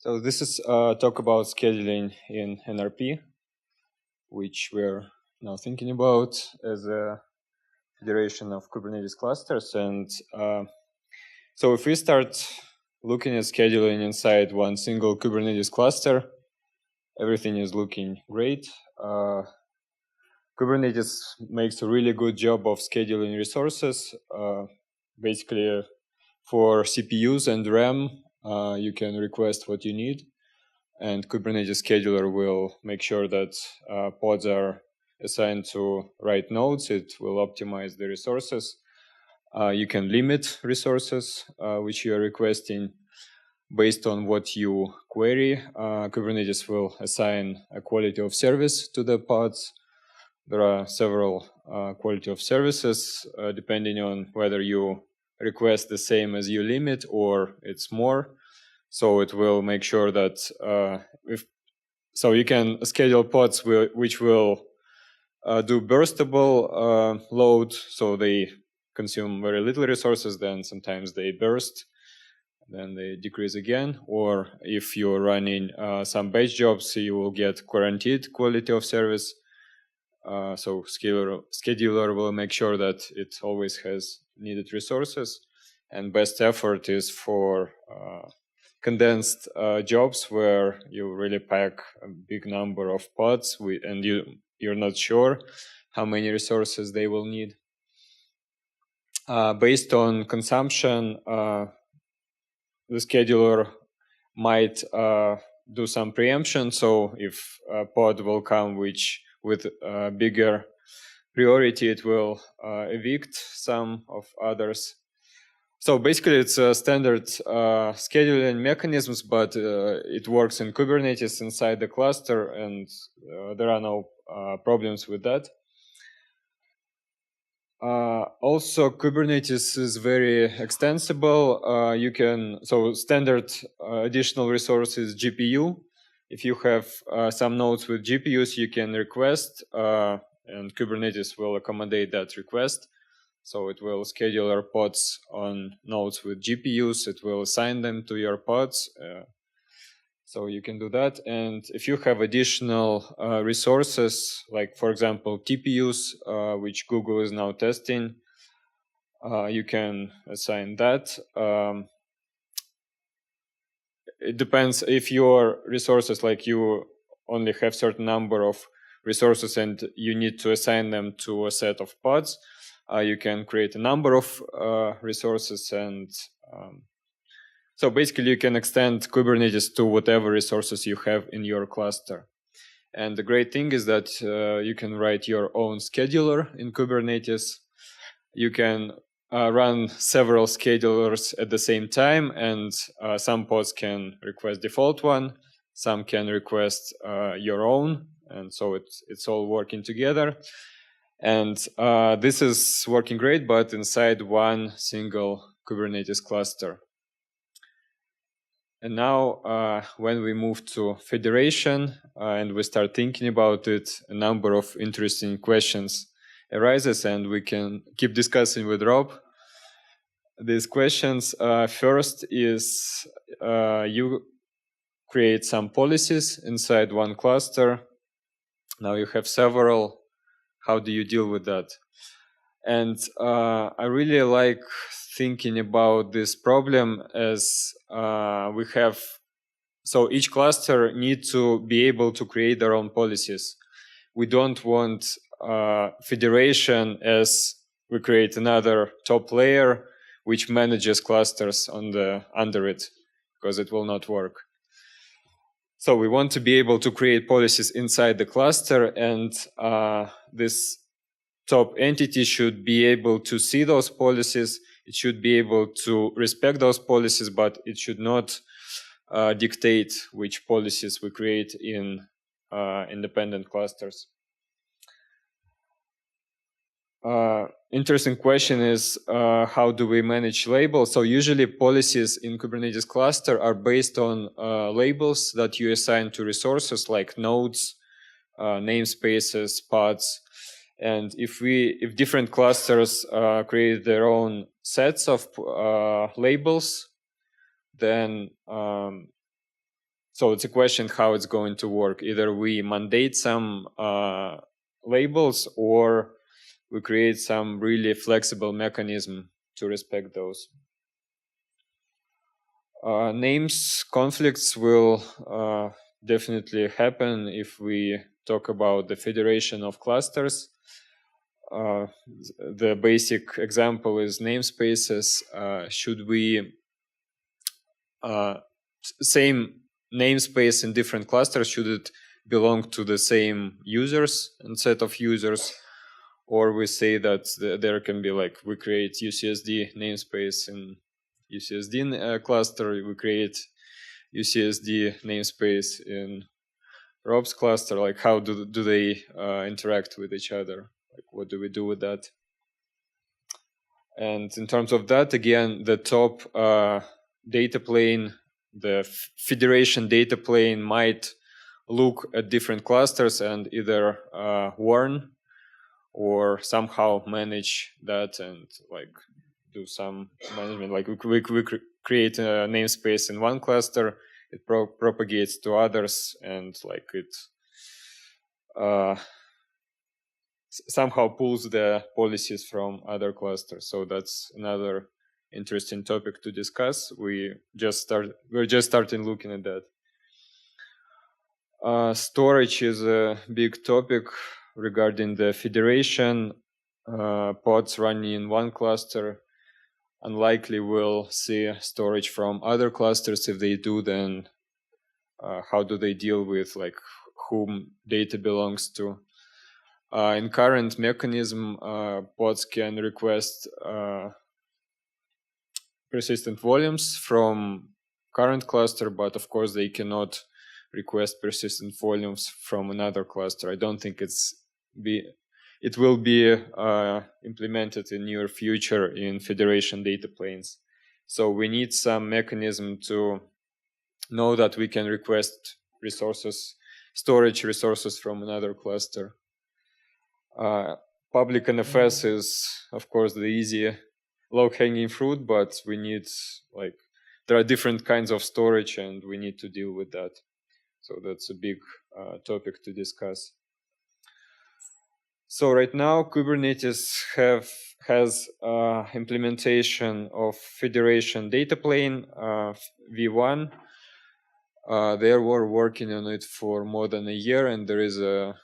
So this is talk about scheduling in NRP, which we're now thinking about as a federation of Kubernetes clusters. And so if we start looking at scheduling inside one single Kubernetes cluster, everything is looking great. Kubernetes makes a really good job of scheduling resources. Basically, for CPUs and RAM, you can request what you need, and Kubernetes scheduler will make sure that pods are assigned to right nodes. It will optimize the resources. You can limit resources which you are requesting based on what you query. Kubernetes will assign a quality of service to the pods. There are several quality of services depending on whether you request the same as you limit or it's more. So it will make sure that so you can schedule pods which will do burstable load, so they consume very little resources, then sometimes they burst, then they decrease again. Or if you're running some batch jobs, you will get guaranteed quality of service. So scheduler will make sure that it always has needed resources. And best effort is for condensed jobs where you really pack a big number of pods and you're not sure how many resources they will need. Based on consumption, the scheduler might do some preemption. So if a pod will come with bigger priority, it will evict some of others. So basically, it's a standard scheduling mechanisms, but it works in Kubernetes inside the cluster, and there are no problems with that. Also, Kubernetes is very extensible. So standard additional resource is GPU. If you have some nodes with GPUs, you can request, and Kubernetes will accommodate that request. So it will schedule your pods on nodes with GPUs. It will assign them to your pods. So you can do that. And if you have additional resources, like for example, TPUs, which Google is now testing, you can assign that. It depends if your resources, like you only have certain number of resources and you need to assign them to a set of pods. You can create a number of resources, and so basically you can extend Kubernetes to whatever resources you have in your cluster. And the great thing is that you can write your own scheduler in Kubernetes. You can run several schedulers at the same time, and some pods can request default one, some can request your own, and so it's all working together. And this is working great, but inside one single Kubernetes cluster. And now when we move to federation and we start thinking about it, a number of interesting questions arises, and we can keep discussing with Rob these questions. First is you create some policies inside one cluster. Now you have several. How do you deal with that? And I really like thinking about this problem as we have, so each cluster needs to be able to create their own policies. We don't want federation as we create another top layer which manages clusters under it, because it will not work. So we want to be able to create policies inside the cluster, and this top entity should be able to see those policies. It should be able to respect those policies, but it should not dictate which policies we create in independent clusters. Interesting question is how do we manage labels? So usually policies in Kubernetes cluster are based on labels that you assign to resources like nodes, namespaces, pods. And if different clusters create their own sets of labels, then So it's a question how it's going to work. Either we mandate some labels, or we create some really flexible mechanism to respect those. Names conflicts will definitely happen if we talk about the federation of clusters. The basic example is namespaces. Should we same namespace in different clusters, should it belong to the same users and set of users, or we say that there can be, like, we create UCSD namespace in UCSD cluster, we create UCSD namespace in Rob's cluster. Like, how do they interact with each other? Like, what do we do with that? And in terms of that, again, the top data plane, the federation data plane, might look at different clusters and either warn or somehow manage that and like do some management. Like we create a namespace in one cluster, it propagates to others, and like it somehow pulls the policies from other clusters. So that's another interesting topic to discuss. We're just starting looking at that. Storage is a big topic regarding the federation. Pods running in one cluster unlikely will see storage from other clusters. If they do, then how do they deal with like whom data belongs to? In current mechanism, pods can request persistent volumes from current cluster, but of course they cannot request persistent volumes from another cluster. I don't think it will be implemented in near future in federation data planes. So we need some mechanism to know that we can request resources, storage resources from another cluster. Public NFS is, of course, the easy low-hanging fruit, but we need, like, there are different kinds of storage and we need to deal with that. So that's a big topic to discuss. So right now, Kubernetes has implementation of federation data plane v1. They were working on it for more than a year, and there is a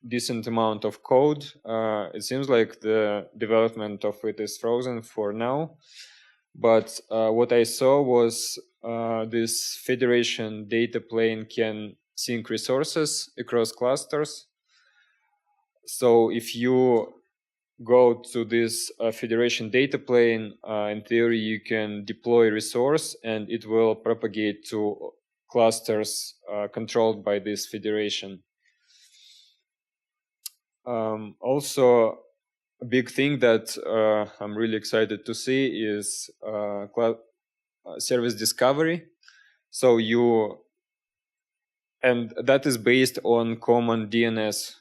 decent amount of code. It seems like the development of it is frozen for now, but what I saw was this federation data plane can sync resources across clusters. So if you go to this federation data plane, in theory you can deploy resource and it will propagate to clusters controlled by this federation. Also, a big thing that I'm really excited to see is service discovery. So and that is based on common DNS,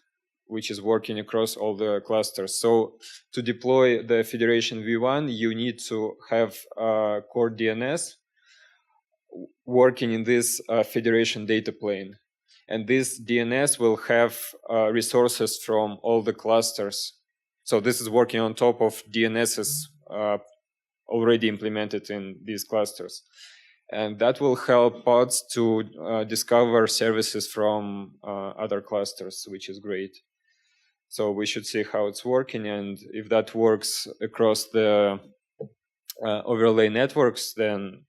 which is working across all the clusters. So to deploy the federation v1, you need to have core DNS working in this federation data plane. And this DNS will have resources from all the clusters. So this is working on top of DNSs already implemented in these clusters. And that will help pods to discover services from other clusters, which is great. So we should see how it's working. And if that works across the overlay networks, then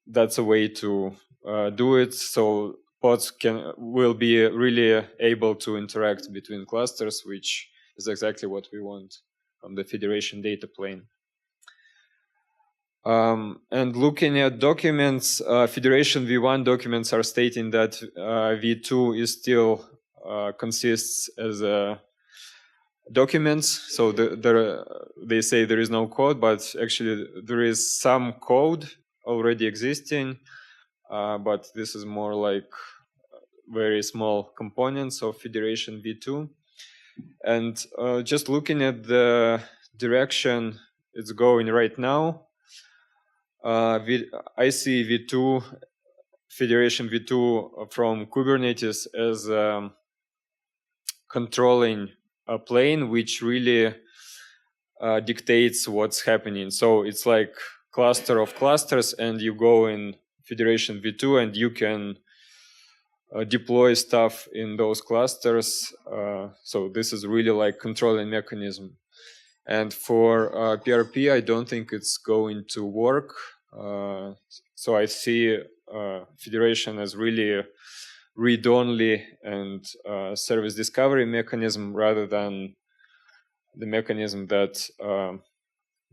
that's a way to do it. So pods will be really able to interact between clusters, which is exactly what we want from the federation data plane. And looking at documents, federation v1 documents are stating that v2 is still consists as documents. So they say there is no code, but actually there is some code already existing, but this is more like very small components of federation v2. And just looking at the direction it's going right now, I see v2 Federation v2 from Kubernetes as controlling a plane which really dictates what's happening. So it's like cluster of clusters, and you go in Federation v2 and you can deploy stuff in those clusters. So this is really like controlling mechanism. And for PRP, I don't think it's going to work. So I see Federation as really read-only and service discovery mechanism rather than the mechanism that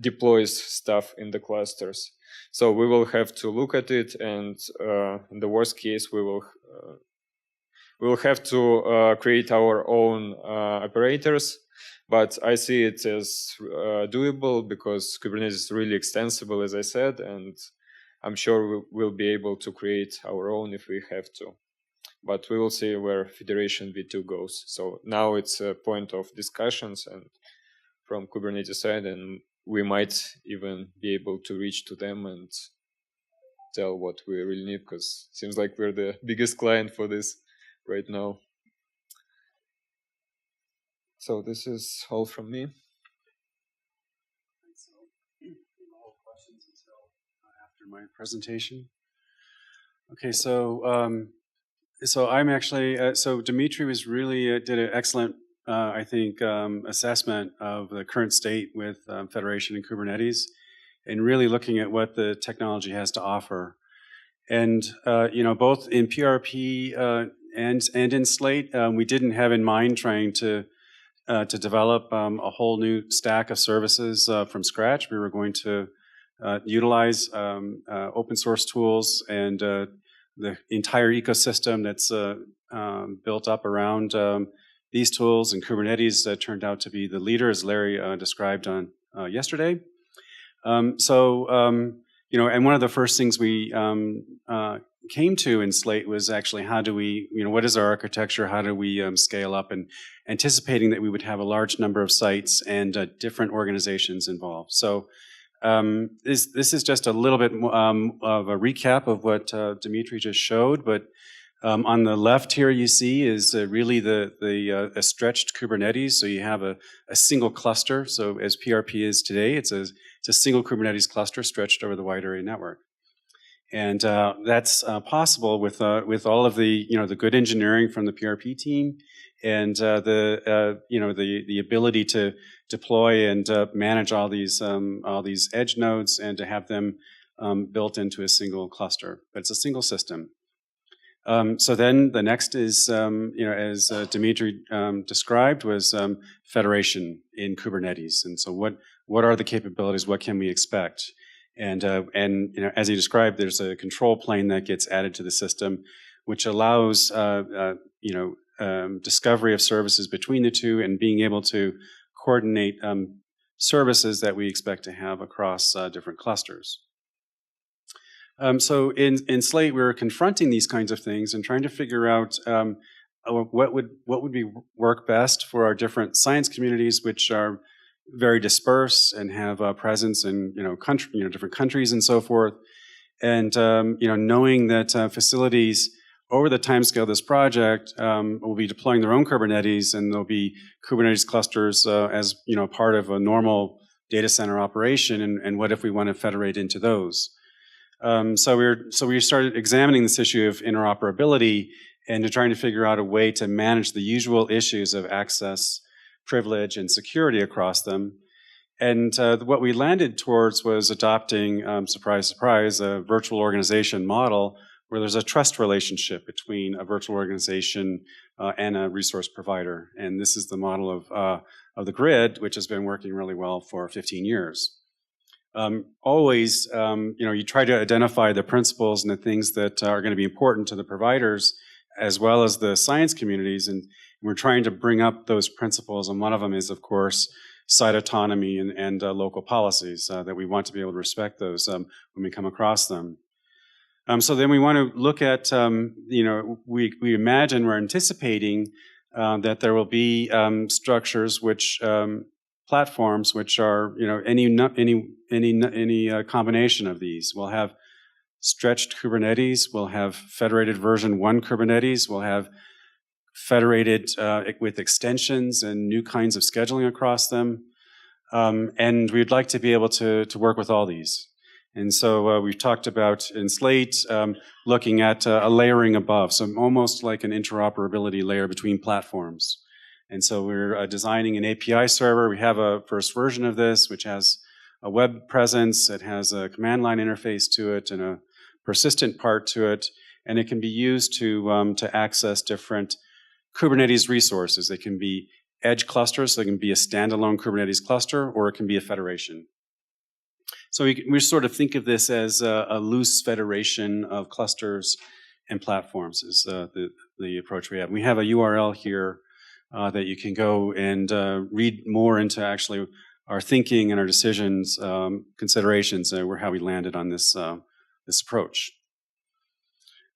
deploys stuff in the clusters. So we will have to look at it, and in the worst case, we will have to create our own operators. But I see it as doable because Kubernetes is really extensible, as I said, and I'm sure we'll be able to create our own if we have to. But we will see where Federation v2 goes. So now it's a point of discussions and from Kubernetes side, and we might even be able to reach to them and tell what we really need, because it seems like we're the biggest client for this right now. So this is all from me. Questions until after my presentation. Okay, so so I'm actually so Dimitri was really did an excellent I think assessment of the current state with Federation and Kubernetes, and really looking at what the technology has to offer. And you know, both in PRP and in Slate, we didn't have in mind trying to develop a whole new stack of services from scratch. We were going to utilize open source tools and the entire ecosystem that's built up around these tools, and Kubernetes turned out to be the leader, as Larry described on yesterday. You know, and one of the first things we came to in Slate was actually how do we, you know, what is our architecture? How do we scale up? And anticipating that we would have a large number of sites and different organizations involved. So this is just a little bit of a recap of what Dimitri just showed, but on the left here you see is really a stretched Kubernetes. So you have a single cluster. So as PRP is today, it's a single Kubernetes cluster stretched over the wide area network. And that's possible with all of the, you know, the good engineering from the PRP team, and you know, the ability to deploy and manage all these edge nodes and to have them built into a single cluster. But it's a single system. So then the next is, you know, as Dimitri described, was federation in Kubernetes. And so what are the capabilities? What can we expect? And you know, as he described, there's a control plane that gets added to the system, which allows you know, discovery of services between the two and being able to coordinate services that we expect to have across different clusters. So in Slate, we were confronting these kinds of things and trying to figure out what would work best for our different science communities, which are very dispersed and have a presence in, you know, different countries and so forth. And you know, knowing that facilities over the timescale of this project will be deploying their own Kubernetes, and there'll be Kubernetes clusters as, you know, part of a normal data center operation. And what if we want to federate into those? So we started examining this issue of interoperability and trying to figure out a way to manage the usual issues of access, privilege, and security across them. And what we landed towards was adopting, surprise, surprise, a virtual organization model where there's a trust relationship between a virtual organization and a resource provider. And this is the model of the grid, which has been working really well for 15 years. Always, you know, you try to identify the principles and the things that are going to be important to the providers as well as the science communities, and we're trying to bring up those principles. And one of them is, of course, site autonomy and local policies, that we want to be able to respect those when we come across them. So then we want to look at, you know, we imagine, we're anticipating that there will be structures which platforms which are, you know, any combination of these. We'll have stretched Kubernetes. We'll have federated version 1 Kubernetes. We'll have federated with extensions and new kinds of scheduling across them. And we'd like to be able to work with all these. And so we've talked about in Slate looking at a layering above, so almost like an interoperability layer between platforms. And so we're designing an API server. We have a first version of this, which has a web presence. It has a command line interface to it and a persistent part to it. And it can be used to access different Kubernetes resources. They can be edge clusters, so it can be a standalone Kubernetes cluster, or it can be a federation. So we sort of think of this as a loose federation of clusters and platforms is the approach we have. We have a URL here that you can go and read more into actually our thinking and our decisions, considerations, how we landed on this, this approach.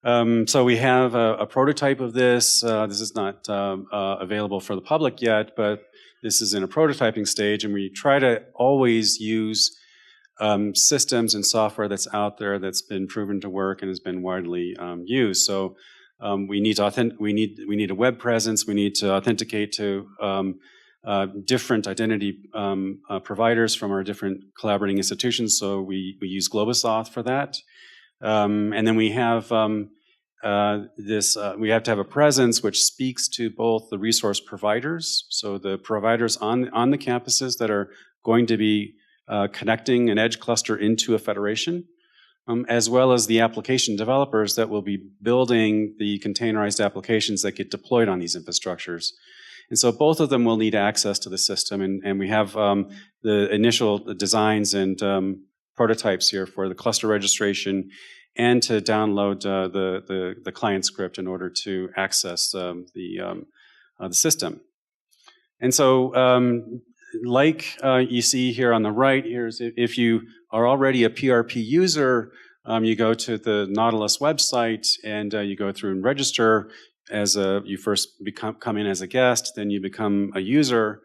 So we have a prototype of this. This is not available for the public yet, but this is in a prototyping stage, and we try to always use systems and software that's out there that's been proven to work and has been widely used. So we need a web presence. We need to authenticate to different identity providers from our different collaborating institutions. So we use GlobalAuth for that. And then we have we have to have a presence which speaks to both the resource providers, so the providers on the campuses that are going to be connecting an edge cluster into a federation, as well as the application developers that will be building the containerized applications that get deployed on these infrastructures. And so both of them will need access to the system, and we have the initial designs and prototypes here for the cluster registration and to download the client script in order to access the system. And so like you see here on the right, here's if you are already a PRP user, you go to the Nautilus website and you go through and register as you first come in as a guest, then you become a user.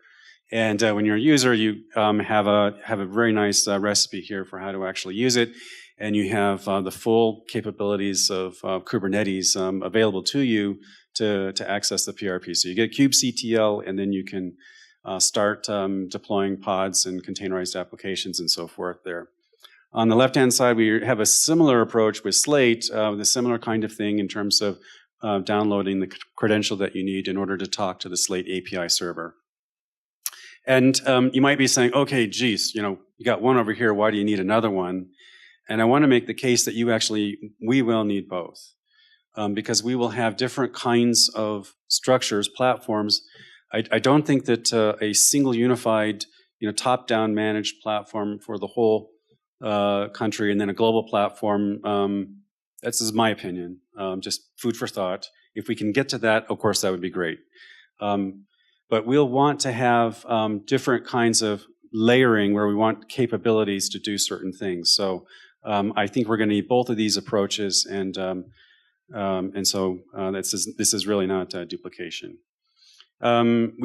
And when you're a user, you have a very nice recipe here for how to actually use it. And you have the full capabilities of Kubernetes available to you to access the PRP. So you get kubectl, and then you can start deploying pods and containerized applications and so forth there. On the left-hand side, we have a similar approach with Slate, the similar kind of thing in terms of downloading the credential that you need in order to talk to the Slate API server. And you might be saying, okay, geez, you got one over here, why do you need another one? And I want to make the case that we will need both. Because we will have different kinds of structures, platforms. I don't think that a single unified, top-down managed platform for the whole country and then a global platform, this is my opinion, just food for thought. If we can get to that, of course, that would be great. But we'll want to have different kinds of layering where we want capabilities to do certain things. So I think we're going to need both of these approaches, and so this is really not duplication. When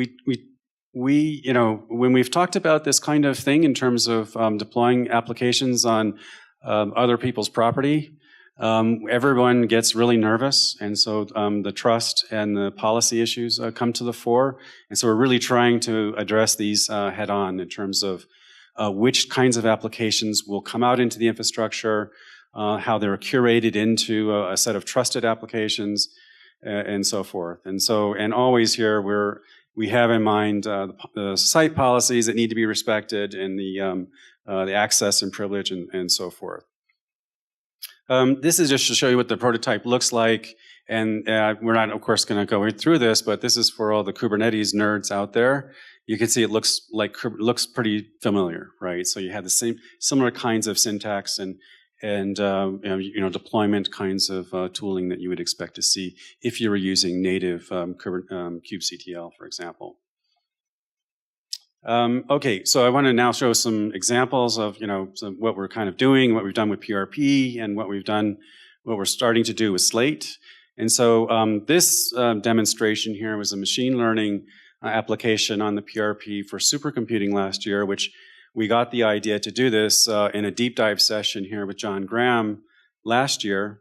we've talked about this kind of thing in terms of deploying applications on other people's property, everyone gets really nervous, and so the trust and the policy issues come to the fore. And so we're really trying to address these head on in terms of which kinds of applications will come out into the infrastructure, how they're curated into a set of trusted applications, and so forth. And always here we have in mind the site policies that need to be respected, and the access and privilege and so forth. This is just to show you what the prototype looks like, and we're not, of course, going to go through this, but this is for all the Kubernetes nerds out there. You can see it looks pretty familiar, right? So you have the similar kinds of syntax and deployment kinds of tooling that you would expect to see if you were using native kubectl, for example. Okay, so I want to now show some examples of what we're kind of doing, what we've done with PRP, and what we're starting to do with Slate. And so this demonstration here was a machine learning application on the PRP for supercomputing last year, which we got the idea to do this in a deep dive session here with John Graham last year,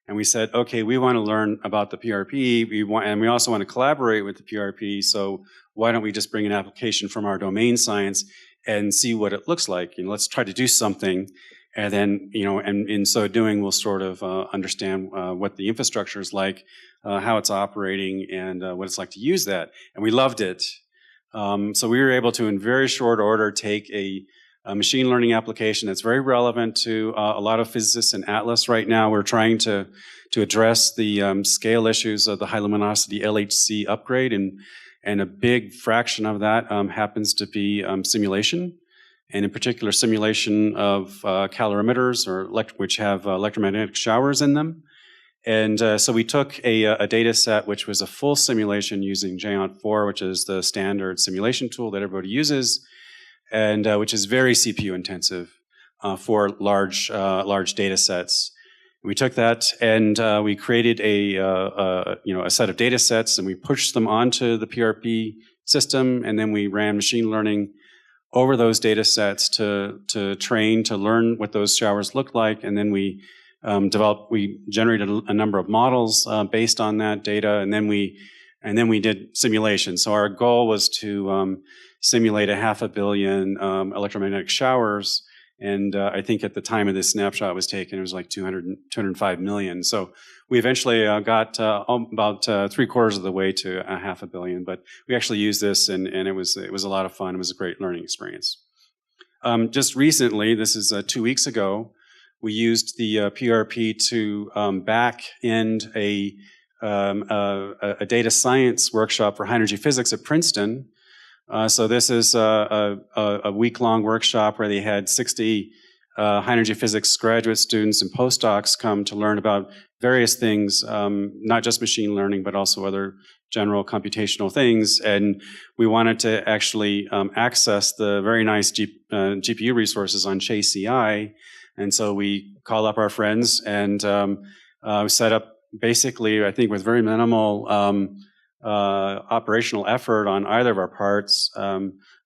and we said, okay, we want to learn about the PRP, and we also want to collaborate with the PRP, so why don't we just bring an application from our domain science and see what it looks like? Let's try to do something, and then, and in so doing, we'll sort of understand what the infrastructure is like, how it's operating, and what it's like to use that. And we loved it. So we were able to, in very short order, take a machine learning application that's very relevant to a lot of physicists in Atlas right now. We're trying to address the scale issues of the high luminosity LHC upgrade, and a big fraction of that happens to be simulation, and in particular simulation of calorimeters, which have electromagnetic showers in them. And so we took a data set which was a full simulation using JAONT4, which is the standard simulation tool that everybody uses, and which is very CPU intensive for large data sets. We took that and we created a set of data sets, and we pushed them onto the PRP system, and then we ran machine learning over those data sets to train, to learn what those showers look like, and then we generated a number of models based on that data, and then we did simulation. So our goal was to simulate 500 million electromagnetic showers, and I think at the time of this snapshot was taken, it was like 205 million. So we eventually got about 3/4 of the way to 500 million, but we actually used this, and it was a lot of fun. It was a great learning experience. Just recently, this is 2 weeks ago, we used the PRP to back end a data science workshop for high energy physics at Princeton. So this is a week-long workshop where they had 60 high energy physics graduate students and postdocs come to learn about various things, not just machine learning, but also other general computational things. And we wanted to actually access the very nice GPU resources on Chase CI. And so we called up our friends and set up, basically, I think with very minimal operational effort on either of our parts,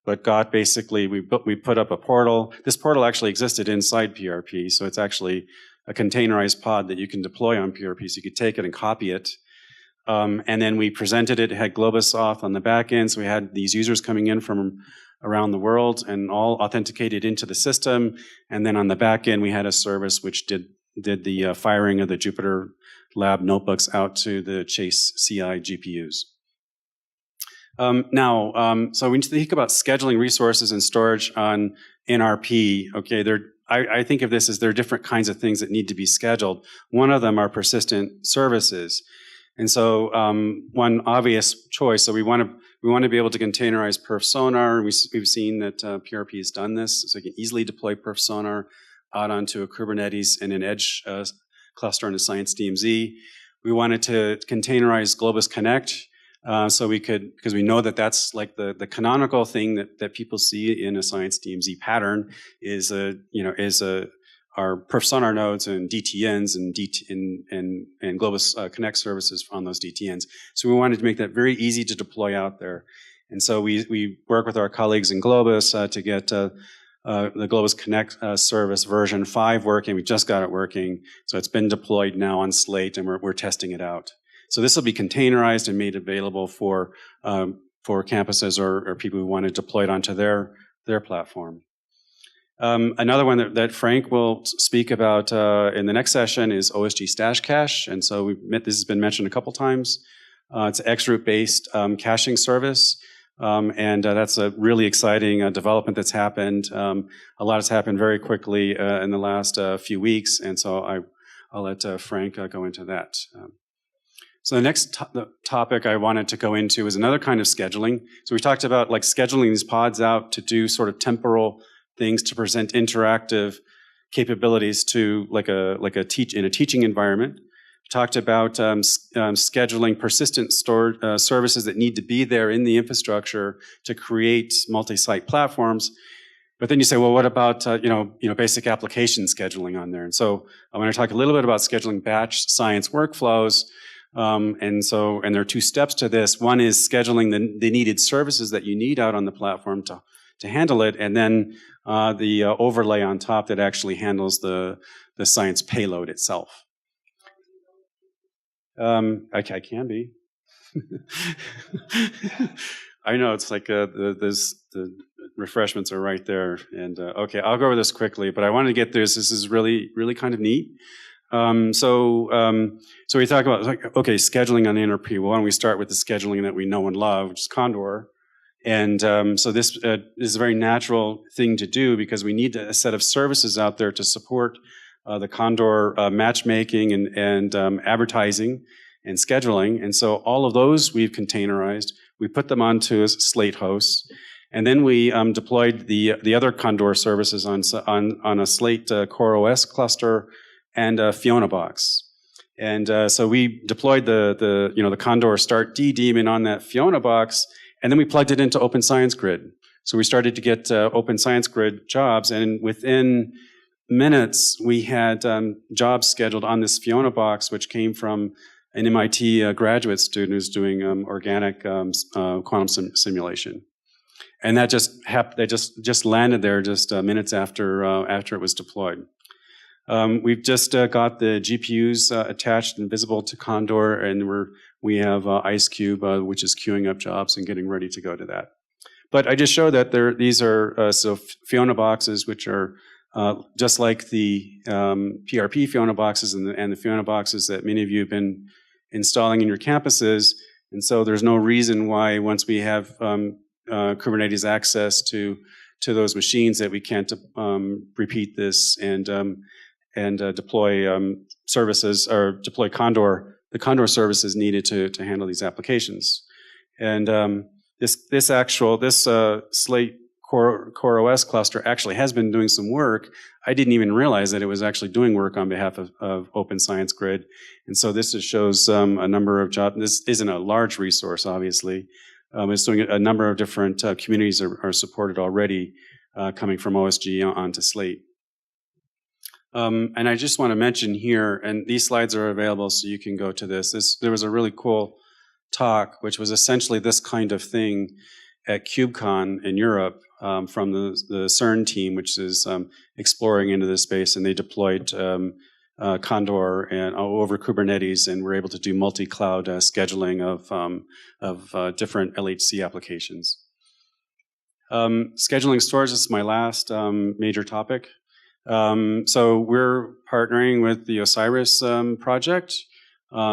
but got basically, we put up a portal. This portal actually existed inside PRP, so it's actually a containerized pod that you can deploy on PRP, so you could take it and copy it. And then we presented it, had Globus auth on the back end, so we had these users coming in from around the world and all authenticated into the system. And then on the back end, we had a service which did the firing of the Jupyter Lab notebooks out to the Chase CI GPUs. So when you think about scheduling resources and storage on NRP, okay, I think of this as there are different kinds of things that need to be scheduled. One of them are persistent services. And so one obvious choice, so we want to be able to containerize perfSonar. We've seen that PRP has done this, so you can easily deploy perfSonar out onto a Kubernetes and an edge cluster on a ScienceDMZ. We wanted to containerize Globus Connect, so we could, because we know that that's like the canonical thing that people see in a ScienceDMZ pattern is our perfSonar nodes and DTNs and Globus Connect services on those DTNs. So we wanted to make that very easy to deploy out there. And so we work with our colleagues in Globus to get the Globus Connect service version 5 working. We just got it working. So it's been deployed now on Slate, and we're testing it out. So this will be containerized and made available for campuses or people who want to deploy it onto their platform. Another one that Frank will speak about in the next session is OSG Stash Cache. And so this has been mentioned a couple times. It's an XRoot-based caching service. And that's a really exciting development that's happened. A lot has happened very quickly in the last few weeks. And so I'll let Frank go into that. So the next topic I wanted to go into is another kind of scheduling. So we talked about like scheduling these pods out to do sort of temporal things to present interactive capabilities to in a teaching environment. We talked about scheduling persistent stored services that need to be there in the infrastructure to create multi-site platforms. But then you say, well, what about basic application scheduling on there? And so I want to talk a little bit about scheduling batch science workflows. And there are two steps to this. One is scheduling the needed services that you need out on the platform to handle it, and then the overlay on top that actually handles the science payload itself. I can be. I know, it's like the refreshments are right there. And okay, I'll go over this quickly, but I want to get this. This is really, really kind of neat. So we talk about, okay, scheduling on the NRP. Well, why don't we start with the scheduling that we know and love, which is Condor. And so this is a very natural thing to do because we need a set of services out there to support the Condor matchmaking and advertising and scheduling. And so all of those we've containerized. We put them onto Slate hosts. And then we deployed the other Condor services on a Slate CoreOS cluster and a Fiona box. And so we deployed the Condor Start D daemon on that Fiona box, and then we plugged it into Open Science Grid. So we started to get Open Science Grid jobs, and within minutes we had jobs scheduled on this Fiona box, which came from an MIT graduate student who's doing organic quantum simulation. And that just happened. They just landed there just minutes after it was deployed. We've just got the GPUs attached and visible to Condor, and we have IceCube, which is queuing up jobs and getting ready to go to that. But I just show that these are so Fiona boxes, which are just like the PRP Fiona boxes and the Fiona boxes that many of you have been installing in your campuses. And so there's no reason why, once we have Kubernetes access to those machines, that we can't repeat this and deploy services or deploy Condor, the Condor services needed to handle these applications. And this Slate CoreOS cluster actually has been doing some work. I didn't even realize that it was actually doing work on behalf of Open Science Grid. And so this just shows a number of jobs. This isn't a large resource, obviously. It's doing a number of different communities are supported already, coming from OSG onto Slate. And I just want to mention here, and these slides are available so you can go to this. There was a really cool talk, which was essentially this kind of thing at KubeCon in Europe from the CERN team, which is exploring into this space, and they deployed Condor and over Kubernetes, and were able to do multi-cloud scheduling of different LHC applications. Scheduling storage is my last major topic. So we're partnering with the Osiris project.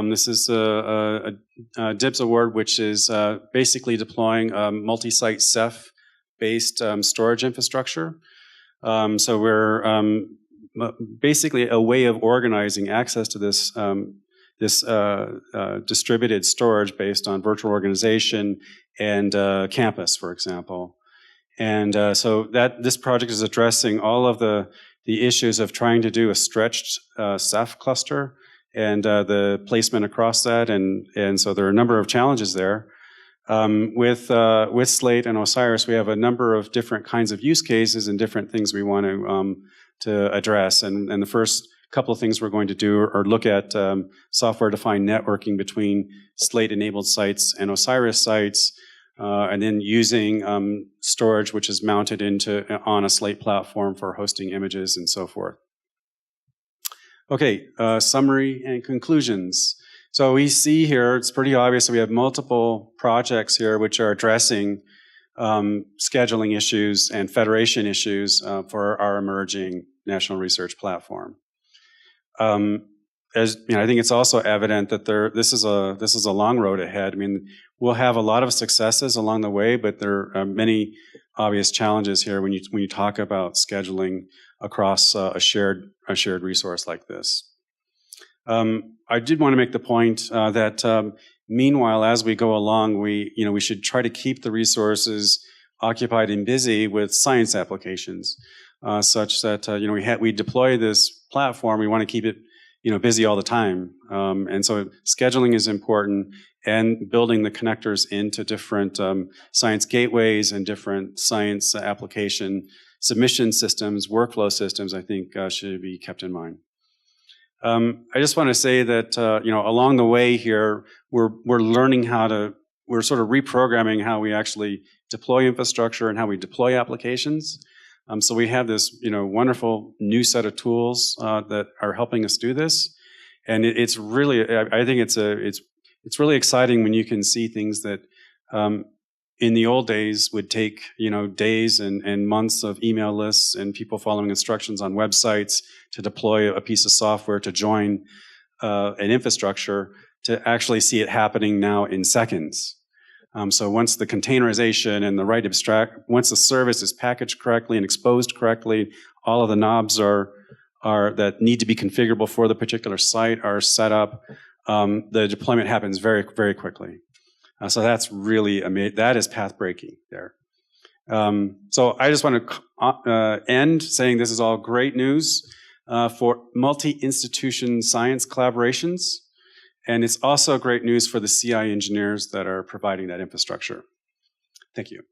This is a DIBS award, which is basically deploying a multi-site Ceph-based storage infrastructure. So we're basically a way of organizing access to this distributed storage based on virtual organization and campus, for example. And so this project is addressing all of the issues of trying to do a stretched Ceph cluster and the placement across that, and so there are a number of challenges there. With Slate and Osiris, we have a number of different kinds of use cases and different things we want to address. And the first couple of things we're going to do are look at software-defined networking between Slate-enabled sites and Osiris sites, and then using storage which is mounted on a Slate platform for hosting images and so forth. Okay, summary and conclusions. So we see here, it's pretty obvious that we have multiple projects here which are addressing scheduling issues and federation issues for our emerging national research platform. As you know, I think it's also evident that this is a long road ahead. I mean, we'll have a lot of successes along the way, but there are many obvious challenges here when you talk about scheduling across a shared resource like this. I did want to make the point that meanwhile, as we go along, we should try to keep the resources occupied and busy with science applications, such that we deploy this platform. We want to keep it busy all the time, and so scheduling is important, and building the connectors into different science gateways and different science application submission systems, workflow systems, I think should be kept in mind. I just want to say that along the way here, we're learning how to we're sort of reprogramming how we actually deploy infrastructure and how we deploy applications. So we have this, wonderful new set of tools that are helping us do this, and it's really, I think it's really exciting when you can see things that in the old days would take days and months of email lists and people following instructions on websites to deploy a piece of software to join an infrastructure, to actually see it happening now in seconds. So once the containerization and the right once the service is packaged correctly and exposed correctly, all of the knobs that need to be configurable for the particular site are set up. The deployment happens very, very quickly. So that's really amazing. That is path breaking there. So I just want to end saying this is all great news for multi-institution science collaborations. And it's also great news for the CI engineers that are providing that infrastructure. Thank you.